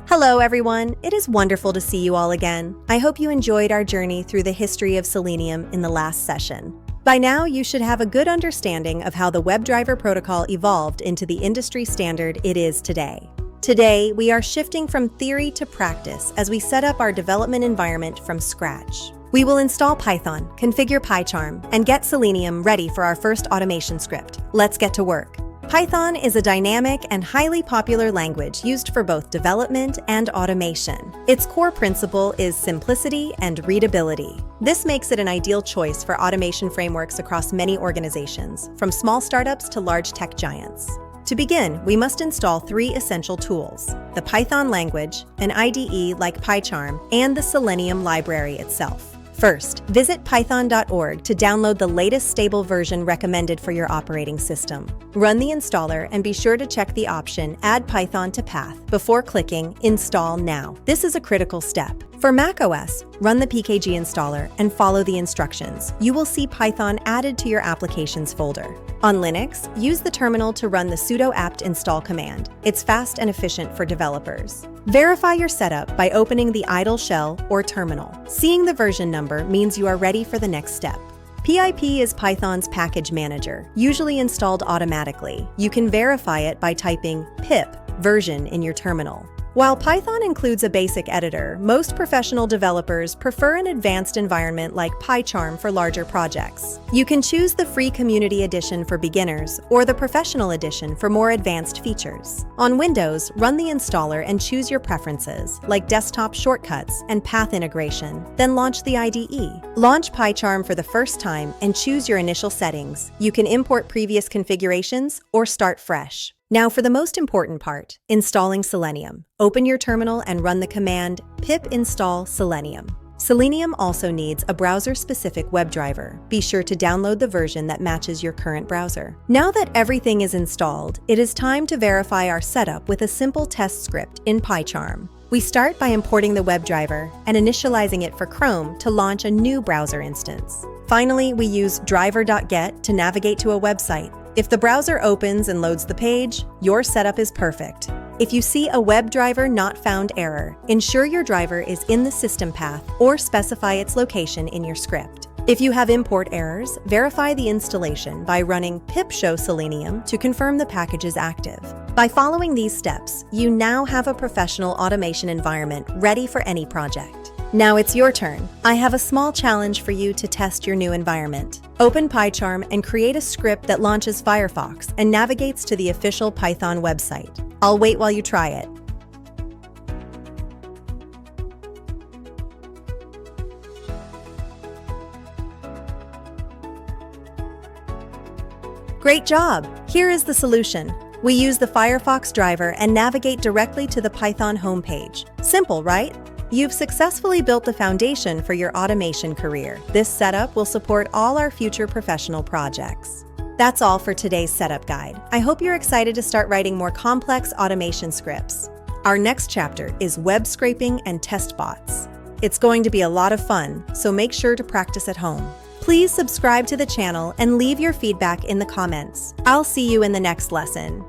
Hello everyone, it is wonderful to see you all again. I hope you enjoyed our journey through the history of Selenium in the last session. By now, you should have a good understanding of how the WebDriver protocol evolved into the industry standard it is today. Today, we are shifting from theory to practice as we set up our development environment from scratch. We will install Python, configure PyCharm, and get Selenium ready for our first automation script. Let's get to work. Python is a dynamic and highly popular language used for both development and automation. Its core principle is simplicity and readability. This makes it an ideal choice for automation frameworks across many organizations, from small startups to large tech giants. To begin, we must install three essential tools: the Python language, an IDE like PyCharm, and the Selenium library itself. First, visit python.org to download the latest stable version recommended for your operating system. Run the installer and be sure to check the option Add Python to Path before clicking Install Now. This is a critical step. For macOS, run the pkg installer and follow the instructions. You will see Python added to your applications folder. On Linux, use the terminal to run the sudo apt install command. It's fast and efficient for developers. Verify your setup by opening the idle shell or terminal. Seeing the version number means you are ready for the next step. PIP is Python's package manager, usually installed automatically. You can verify it by typing pip version in your terminal. While Python includes a basic editor, most professional developers prefer an advanced environment like PyCharm for larger projects. You can choose the free Community Edition for beginners or the Professional Edition for more advanced features. On Windows, run the installer and choose your preferences, like desktop shortcuts and path integration, then launch the IDE. Launch PyCharm for the first time and choose your initial settings. You can import previous configurations or start fresh. Now for the most important part, installing Selenium. Open your terminal and run the command pip install Selenium. Selenium also needs a browser-specific WebDriver. Be sure to download the version that matches your current browser. Now that everything is installed, it is time to verify our setup with a simple test script in PyCharm. We start by importing the WebDriver and initializing it for Chrome to launch a new browser instance. Finally, we use driver.get to navigate to a website. If the browser opens and loads the page, your setup is perfect. If you see a WebDriver not found error, ensure your driver is in the system path or specify its location in your script. If you have import errors, verify the installation by running pip show Selenium to confirm the package is active. By following these steps, you now have a professional automation environment ready for any project. Now it's your turn. I have a small challenge for you to test your new environment. Open PyCharm and create a script that launches Firefox and navigates to the official Python website. I'll wait while you try it. Great job! Here is the solution. We use the Firefox driver and navigate directly to the Python homepage. Simple, right? You've successfully built the foundation for your automation career. This setup will support all our future professional projects. That's all for today's setup guide. I hope you're excited to start writing more complex automation scripts. Our next chapter is web scraping and test bots. It's going to be a lot of fun, so make sure to practice at home. Please subscribe to the channel and leave your feedback in the comments. I'll see you in the next lesson.